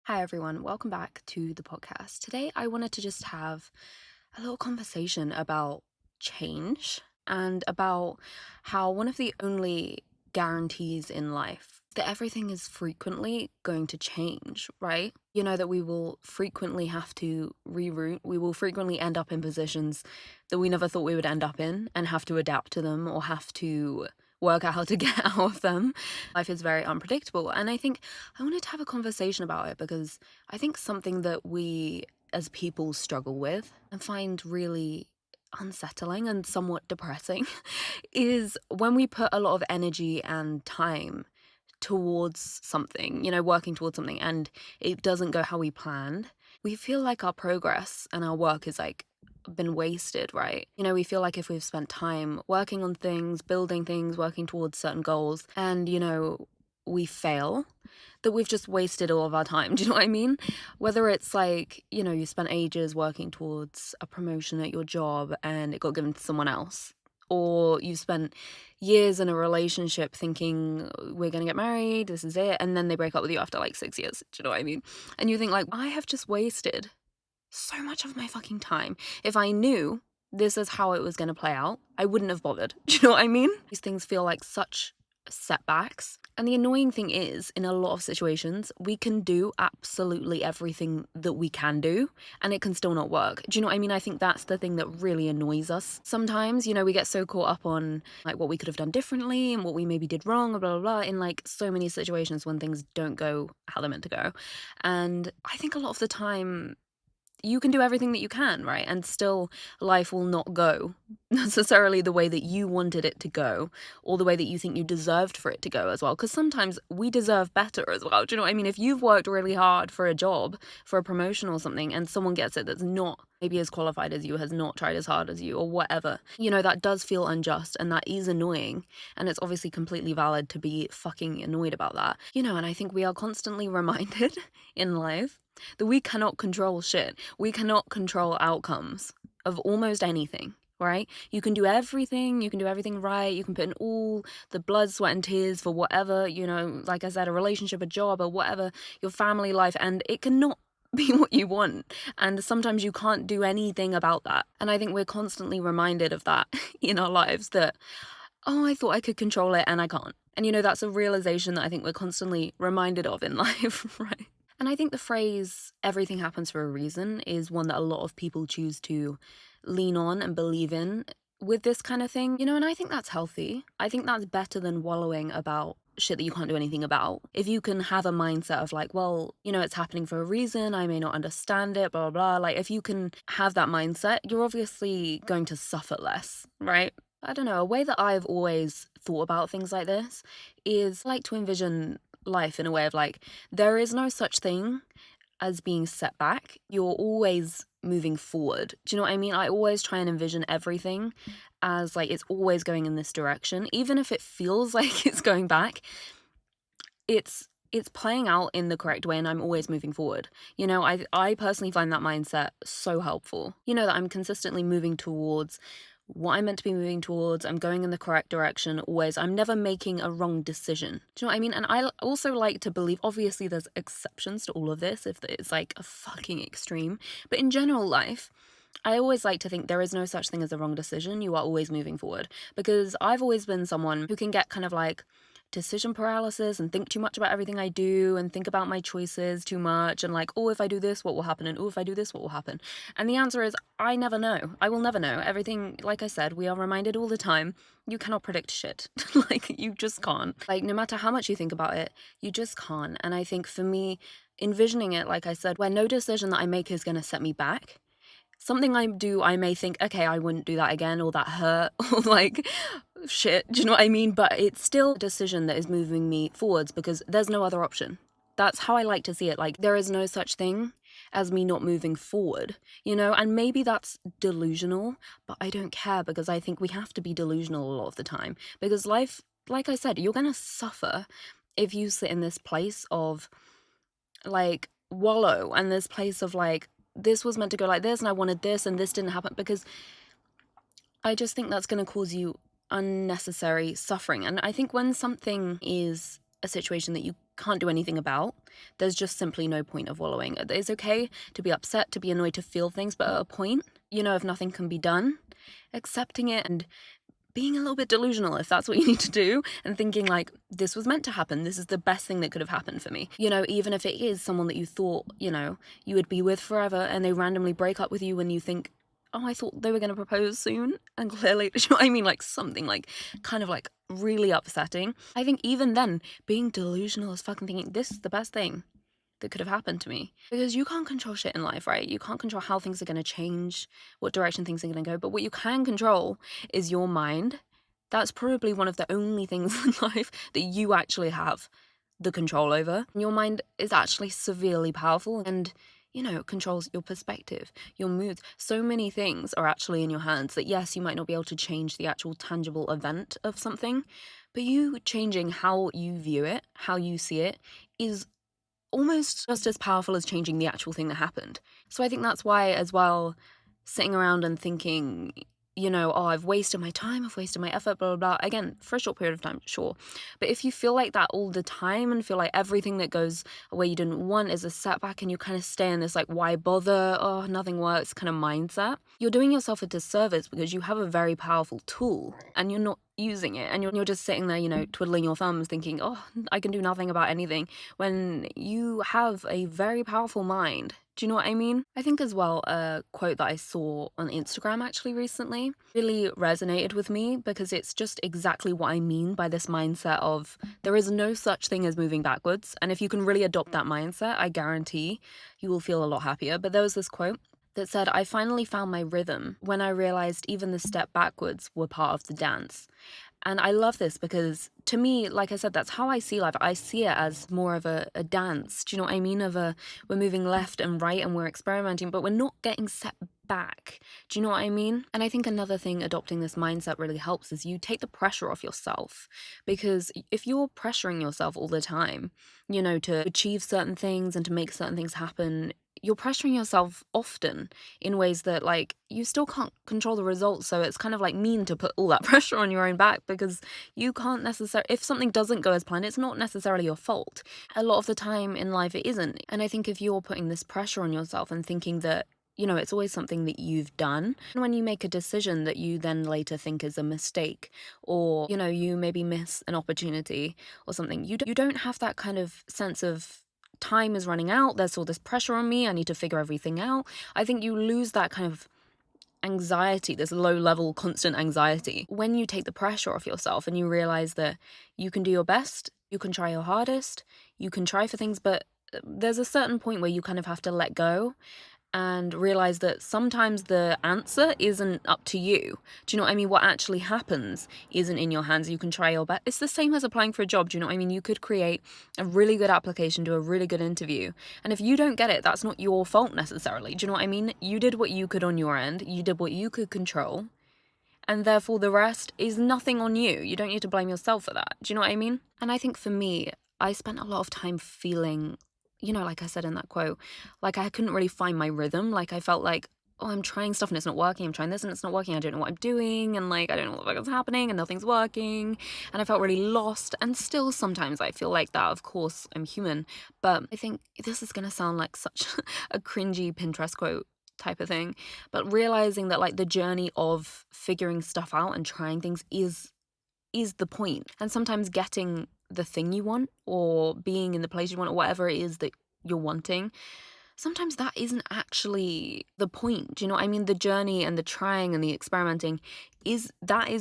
Hi, everyone. Welcome back to the podcast. Today, I wanted to just have a little conversation about change and about how one of the only guarantees in life that everything is frequently going to change, right? You know, that we will frequently have to reroute, we will frequently end up in positions that we never thought we would end up in and have to adapt to them or have to work out how to get out of them. Life is very unpredictable. And I think I wanted to have a conversation about it because I think something that we as people struggle with and find really unsettling and somewhat depressing is when we put a lot of energy and time towards something, working towards something, and it doesn't go how we planned. We feel like our progress and our work is like been wasted, right? We feel like if we've spent time working on things, building things, working towards certain goals, and, we fail, that we've just wasted all of our time. Do you know what I mean? Whether it's like, you spent ages working towards a promotion at your job and it got given to someone else, or you spent years in a relationship thinking we're going to get married, this is it, and then they break up with you after like 6 years. Do you know what I mean? And you think like, I have just wasted so much of my fucking time. If I knew this is how it was going to play out, I wouldn't have bothered. Do you know what I mean? These things feel like such setbacks. And the annoying thing is, in a lot of situations, we can do absolutely everything that we can do, and it can still not work. Do you know what I mean? I think that's the thing that really annoys us. Sometimes, we get so caught up on like what we could have done differently and what we maybe did wrong, blah, blah, blah, in like so many situations when things don't go how they're meant to go. And I think a lot of the time, you can do everything that you can, right? And still life will not go necessarily the way that you wanted it to go or the way that you think you deserved for it to go as well. Because sometimes we deserve better as well. Do you know what I mean? If you've worked really hard for a job, for a promotion or something, and someone gets it that's not maybe as qualified as you, has not tried as hard as you or whatever, that does feel unjust and that is annoying. And it's obviously completely valid to be fucking annoyed about that. And I think we are constantly reminded in life that we cannot control shit. We cannot control outcomes of almost anything, right? You can do everything right. You can put in all the blood, sweat, and tears for whatever, like I said, a relationship, a job, or whatever, your family life, and it cannot be what you want. And sometimes you can't do anything about that. And I think we're constantly reminded of that in our lives that, oh, I thought I could control it and I can't. And that's a realization that I think we're constantly reminded of in life, right? And I think the phrase, everything happens for a reason, is one that a lot of people choose to lean on and believe in with this kind of thing, and I think that's healthy. I think that's better than wallowing about shit that you can't do anything about. If you can have a mindset of like, well, it's happening for a reason, I may not understand it, blah, blah, blah. Like, if you can have that mindset, you're obviously going to suffer less, right? I don't know, a way that I've always thought about things like this is I like to envision life in a way of like, there is no such thing as being set back. You're always moving forward. Do you know what I mean? I always try and envision everything as like it's always going in this direction. Even if it feels like it's going back, it's playing out in the correct way and I'm always moving forward. I personally find that mindset so helpful. That I'm consistently moving towards what I'm meant to be moving towards. I'm going in the correct direction always. I'm never making a wrong decision. Do you know what I mean? And I also like to believe, obviously there's exceptions to all of this if it's like a fucking extreme, but in general life, I always like to think there is no such thing as a wrong decision. You are always moving forward, because I've always been someone who can get kind of like decision paralysis and think too much about everything I do and think about my choices too much and like, oh, if I do this, what will happen? And oh, if I do this, what will happen? And the answer is, I never know. I will never know. Everything, like I said, we are reminded all the time, you cannot predict shit. Like, you just can't. Like, no matter how much you think about it, you just can't. And I think for me, envisioning it, like I said, where no decision that I make is going to set me back. Something I do, I may think, okay, I wouldn't do that again, or that hurt, or like, shit, do you know what I mean? But it's still a decision that is moving me forwards because there's no other option. That's how I like to see it. Like, there is no such thing as me not moving forward, and maybe that's delusional, but I don't care because I think we have to be delusional a lot of the time because life, like I said, you're going to suffer if you sit in this place of like wallow and this place of like, this was meant to go like this and I wanted this and this didn't happen, because I just think that's going to cause you unnecessary suffering. And I think when something is a situation that you can't do anything about, there's just simply no point of wallowing. It's okay to be upset, to be annoyed, to feel things, but at a point, if nothing can be done, accepting it and being a little bit delusional if that's what you need to do, and thinking like, this was meant to happen, this is the best thing that could have happened for me. Even if it is someone that you thought, you would be with forever, and they randomly break up with you when you think, oh, I thought they were going to propose soon, and clearly, you know what I mean, like something like kind of like really upsetting. I think even then, being delusional is fucking thinking, this is the best thing that could have happened to me. Because you can't control shit in life, right? You can't control how things are going to change, what direction things are going to go, but what you can control is your mind. That's probably one of the only things in life that you actually have the control over. Your mind is actually severely powerful and controls your perspective, your moods. So many things are actually in your hands that, yes, you might not be able to change the actual tangible event of something, but you changing how you view it, how you see it, is almost just as powerful as changing the actual thing that happened. So I think that's why, as well, sitting around and thinking, oh, I've wasted my time, I've wasted my effort, blah, blah, blah. Again, for a short period of time, sure. But if you feel like that all the time and feel like everything that goes away you didn't want is a setback, and you kind of stay in this like, why bother? Oh, nothing works kind of mindset, you're doing yourself a disservice, because you have a very powerful tool and you're not using it, and you're just sitting there, twiddling your thumbs thinking, oh, I can do nothing about anything, when you have a very powerful mind. Do you know what I mean? I think as well, a quote that I saw on Instagram actually recently really resonated with me, because it's just exactly what I mean by this mindset of there is no such thing as moving backwards. And if you can really adopt that mindset, I guarantee you will feel a lot happier. But there was this quote that said, I finally found my rhythm when I realized even the step backwards were part of the dance. And I love this because, to me, like I said, that's how I see life. I see it as more of a dance. Do you know what I mean? We're moving left and right and we're experimenting, but we're not getting set back. Do you know what I mean? And I think another thing adopting this mindset really helps is you take the pressure off yourself. Because if you're pressuring yourself all the time, to achieve certain things and to make certain things happen, you're pressuring yourself often in ways that, like, you still can't control the results. So it's kind of like mean to put all that pressure on your own back, because you can't necessarily, if something doesn't go as planned, it's not necessarily your fault. A lot of the time in life it isn't. And I think if you're putting this pressure on yourself and thinking that, it's always something that you've done, and when you make a decision that you then later think is a mistake, or, you maybe miss an opportunity or something, you don't have that kind of sense of time is running out, there's all this pressure on me, I need to figure everything out. I think you lose that kind of anxiety, this low level constant anxiety, when you take the pressure off yourself and you realize that you can do your best, you can try your hardest, you can try for things, but there's a certain point where you kind of have to let go and realize that sometimes the answer isn't up to you. Do you know what I mean? What actually happens isn't in your hands. You can try your best. It's the same as applying for a job. Do you know what I mean? You could create a really good application, do a really good interview, and if you don't get it, that's not your fault necessarily. Do you know what I mean? You did what you could on your end. You did what you could control, and therefore the rest is nothing on you. You don't need to blame yourself for that. Do you know what I mean? And I think for me, I spent a lot of time feeling, like I said in that quote, like I couldn't really find my rhythm. Like I felt like, oh, I'm trying stuff and it's not working. I'm trying this and it's not working. I don't know what I'm doing. And like, I don't know what the fuck is happening and nothing's working. And I felt really lost. And still sometimes I feel like that. Of course, I'm human. But I think this is going to sound like such a cringy Pinterest quote type of thing. But realizing that like the journey of figuring stuff out and trying things is the point. And sometimes getting the thing you want, or being in the place you want, or whatever it is that you're wanting, sometimes that isn't actually the point. Do you know what I mean? The journey and the trying and the experimenting is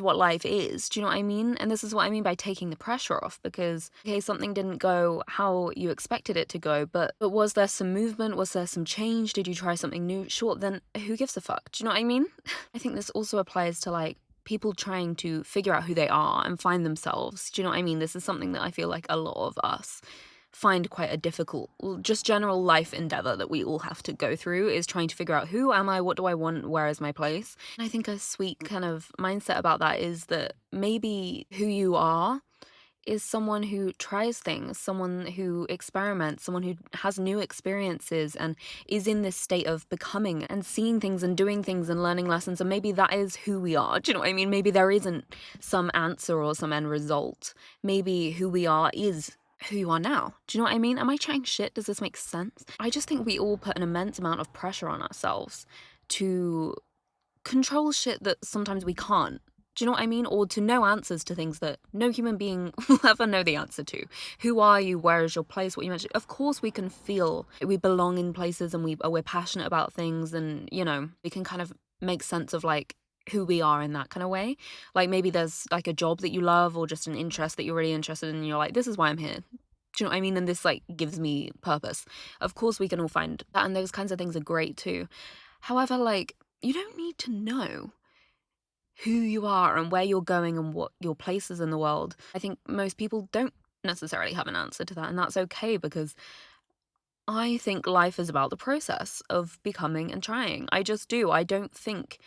what life is. Do you know what I mean? And this is what I mean by taking the pressure off, because okay, something didn't go how you expected it to go, but was there some movement? Was there some change? Did you try something new? Sure, then who gives a fuck? Do you know what I mean? I think this also applies to like people trying to figure out who they are and find themselves. Do you know what I mean? This is something that I feel like a lot of us find quite a difficult, just general life endeavor that we all have to go through, is trying to figure out, who am I, what do I want, where is my place? And I think a sweet kind of mindset about that is that maybe who you are is someone who tries things, someone who experiments, someone who has new experiences and is in this state of becoming and seeing things and doing things and learning lessons. And maybe that is who we are. Do you know what I mean? Maybe there isn't some answer or some end result. Maybe who we are is who you are now. Do you know what I mean? Am I chatting shit? Does this make sense? I just think we all put an immense amount of pressure on ourselves to control shit that sometimes we can't. Do you know what I mean? Or to know answers to things that no human being will ever know the answer to. Who are you? Where is your place? What you mentioned. Of course, we can feel we belong in places and we're passionate about things, and we can kind of make sense of like who we are in that kind of way. Like maybe there's like a job that you love or just an interest that you're really interested in, and you're like, this is why I'm here. Do you know what I mean? And this like gives me purpose. Of course, we can all find that, and those kinds of things are great too. However, like, you don't need to know who you are and where you're going and what your place is in the world. I think most people don't necessarily have an answer to that, and that's okay, because I think life is about the process of becoming and trying. I just do. I don't think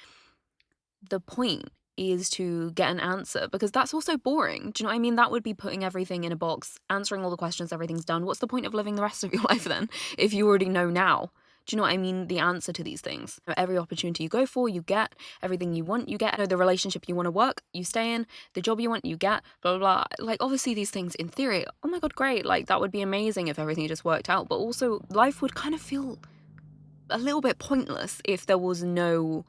the point is to get an answer, because that's also boring. Do you know what I mean? That would be putting everything in a box, answering all the questions, everything's done. What's the point of living the rest of your life then, if you already know now? Do you know what I mean? The answer to these things. Every opportunity you go for, you get. Everything you want, you get. The relationship you want to work, you stay in. The job you want, you get. Blah, blah, blah. Like, obviously these things, in theory, oh my God, great. Like, that would be amazing if everything just worked out. But also, life would kind of feel a little bit pointless if there was no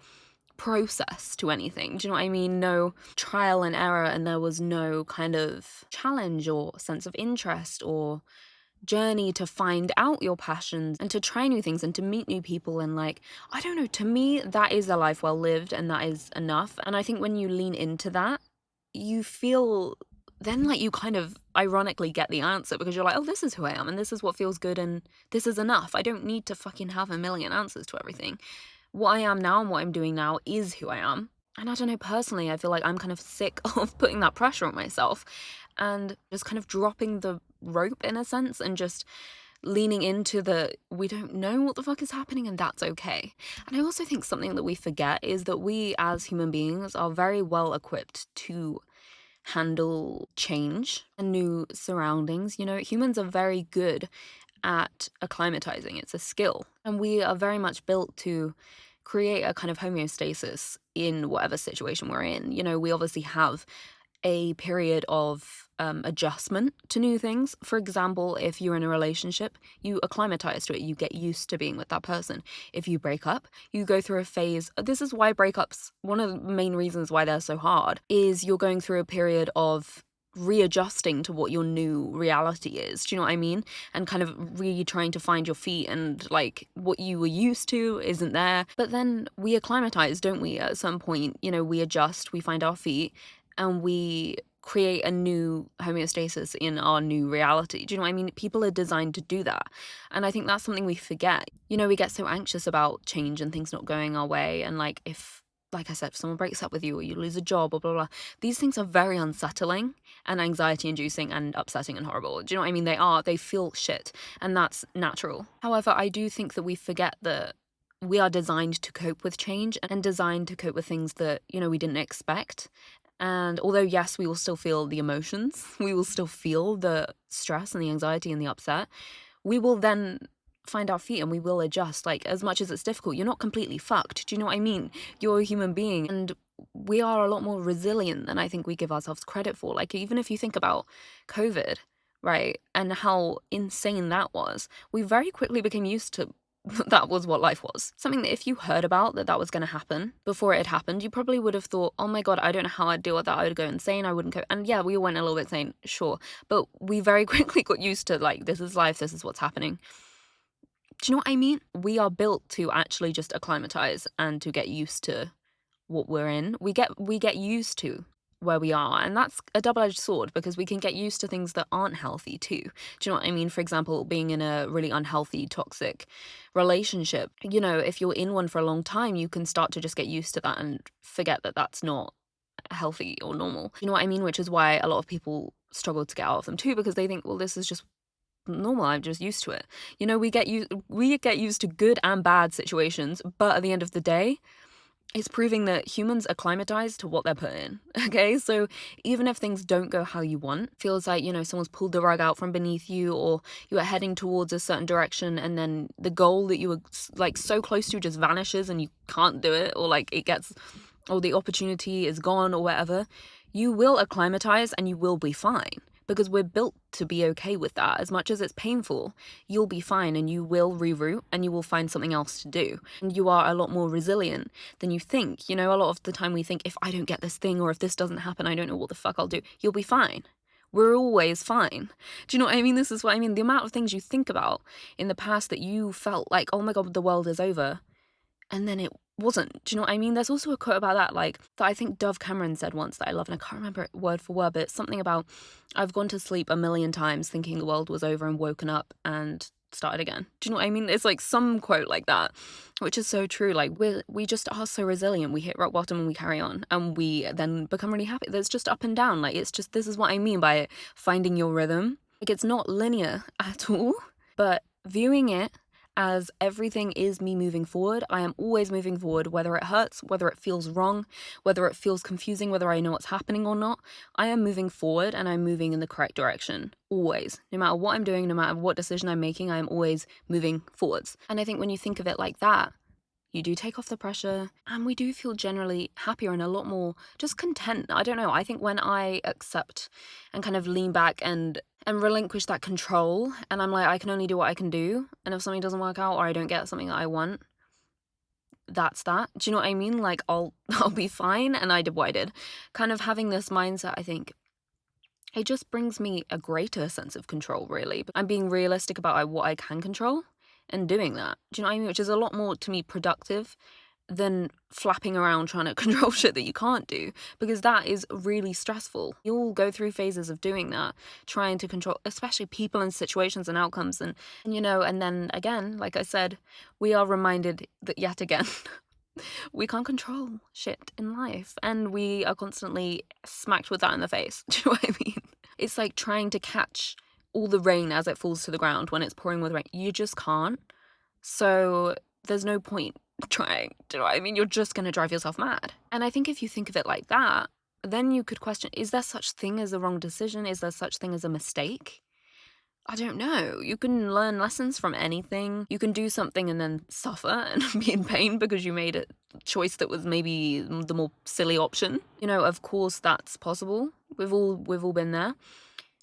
process to anything. Do you know what I mean? No trial and error, and there was no kind of challenge or sense of interest or journey to find out your passions and to try new things and to meet new people. And like, I don't know, to me that is a life well lived, and that is enough. And I think when you lean into that, you feel then like you kind of ironically get the answer, because you're like, oh, this is who I am and this is what feels good and this is enough. I don't need to fucking have a million answers to everything. What I am now and what I'm doing now is who I am. And I don't know, personally, I feel like I'm kind of sick of putting that pressure on myself and just kind of dropping the rope in a sense and just leaning into we don't know what the fuck is happening, and that's okay. And I also think something that we forget is that we as human beings are very well equipped to handle change and new surroundings. Humans are very good at acclimatizing. It's a skill. And we are very much built to create a kind of homeostasis in whatever situation we're in. We obviously have a period of adjustment to new things. For example, if you're in a relationship, you acclimatize to it. You get used to being with that person. If you break up, you go through a phase. This is why breakups, one of the main reasons why they're so hard, is you're going through a period of readjusting to what your new reality is. Do you know what I mean? And kind of really trying to find your feet, and like what you were used to isn't there. But then we acclimatize, don't we? At some point, we adjust, we find our feet, and we create a new homeostasis in our new reality. Do you know what I mean? People are designed to do that. And I think that's something we forget. We get so anxious about change and things not going our way. And like I said, if someone breaks up with you or you lose a job or blah, blah, blah, these things are very unsettling and anxiety inducing and upsetting and horrible. Do you know what I mean? They feel shit, and that's natural. However, I do think that we forget that we are designed to cope with change and designed to cope with things that, we didn't expect. And although, yes, we will still feel the emotions, we will still feel the stress and the anxiety and the upset, we will then find our feet and we will adjust. Like, as much as it's difficult, you're not completely fucked. Do you know what I mean? You're a human being, and we are a lot more resilient than I think we give ourselves credit for. Like, even if you think about COVID, right, and how insane that was, we very quickly became used to that was what life was. Something that if you heard about that was going to happen before it had happened, you probably would have thought, oh my God, I don't know how I'd deal with that. I would go insane. I wouldn't go. And yeah, we went a little bit insane, sure. But we very quickly got used to, like, this is life. This is what's happening. Do you know what I mean? We are built to actually just acclimatize and to get used to what we're in. We get used to where we are, and that's a double-edged sword, because we can get used to things that aren't healthy too. Do you know what I mean? For example, being in a really unhealthy, toxic relationship, if you're in one for a long time, you can start to just get used to that and forget that that's not healthy or normal. You know what I mean? Which is why a lot of people struggle to get out of them too, because they think, well, this is just normal, I'm just used to it. We get used to good and bad situations, but at the end of the day, it's proving that humans acclimatize to what they're put in, okay? So even if things don't go how you want, feels like, someone's pulled the rug out from beneath you, or you are heading towards a certain direction, and then the goal that you were like so close to just vanishes and you can't do it, or like or the opportunity is gone or whatever, you will acclimatize and you will be fine. because we're built to be okay with that. As much as it's painful, you'll be fine and you will reroute and you will find something else to do. And you are a lot more resilient than you think. You know, a lot of the time we think, if I don't get this thing or if this doesn't happen, I don't know what the fuck I'll do. You'll be fine. We're always fine. Do you know what I mean? This is what I mean. The amount of things you think about in the past that you felt like, oh my God, the world is over. And then it wasn't. Do you know what I mean? There's also a quote about that, like, that I think Dove Cameron said once that I love, and I can't remember it word for word, but it's something about, I've gone to sleep a million times thinking the world was over and woken up and started again. Do you know what I mean? It's like some quote like that, which is so true. Like, we just are so resilient. We hit rock bottom and we carry on, and we then become really happy. There's just up and down. Like, it's just, this is what I mean by it, finding your rhythm. Like, it's not linear at all, but viewing it as everything is me moving forward. I am always moving forward, whether it hurts, whether it feels wrong, whether it feels confusing, whether I know what's happening or not. I am moving forward and I'm moving in the correct direction. Always. No matter what I'm doing, no matter what decision I'm making, I'm always moving forwards. And I think when you think of it like that, you do take off the pressure and we do feel generally happier and a lot more just content. I don't know. I think when I accept and kind of lean back and relinquish that control, and I'm like, I can only do what I can do, and if something doesn't work out or I don't get something that I want, that's that. Do you know what I mean? Like, I'll be fine, and I did what I did. Kind of having this mindset, I think it just brings me a greater sense of control, really. I'm being realistic about what I can control and doing that. Do you know what I mean? Which is a lot more, to me, productive than flapping around trying to control shit that you can't do, because that is really stressful. You'll go through phases of doing that, trying to control, especially people and situations and outcomes, and you know, and then again, like I said, we are reminded that yet again we can't control shit in life, and we are constantly smacked with that in the face. Do you know what I mean? It's like trying to catch all the rain as it falls to the ground when it's pouring with rain. You just can't. So there's no point trying. Do you know what I mean? You're just going to drive yourself mad. And I think if you think of it like that, then you could question, is there such thing as a wrong decision? Is there such thing as a mistake? I don't know. You can learn lessons from anything. You can do something and then suffer and be in pain because you made a choice that was maybe the more silly option. You know, of course that's possible. We've all been there.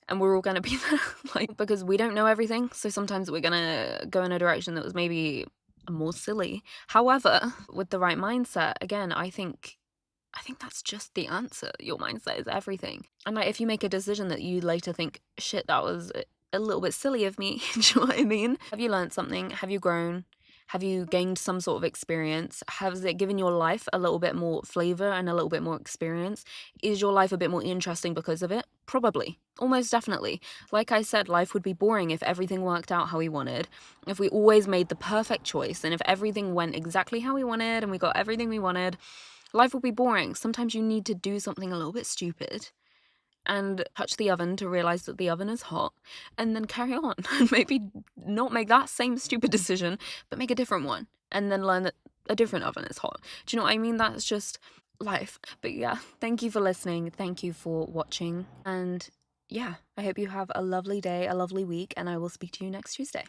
And we're all going to be there, like, because we don't know everything. So sometimes we're going to go in a direction that was maybe more silly. However, with the right mindset, again, I think that's just the answer. Your mindset is everything. And like, if you make a decision that you later think, shit, that was a little bit silly of me, do you know what I mean? Have you learned something? Have you grown? Have you gained some sort of experience? Has it given your life a little bit more flavor and a little bit more experience? Is your life a bit more interesting because of it? Probably. Almost definitely. Like I said, life would be boring if everything worked out how we wanted, if we always made the perfect choice, and if everything went exactly how we wanted and we got everything we wanted. Life would be boring. Sometimes you need to do something a little bit stupid and touch the oven to realize that the oven is hot, and then carry on and maybe not make that same stupid decision, but make a different one, and then learn that a different oven is hot. Do you know what I mean? That's just life. But yeah, thank you for listening. Thank you for watching. And yeah, I hope you have a lovely day, a lovely week, and I will speak to you next Tuesday.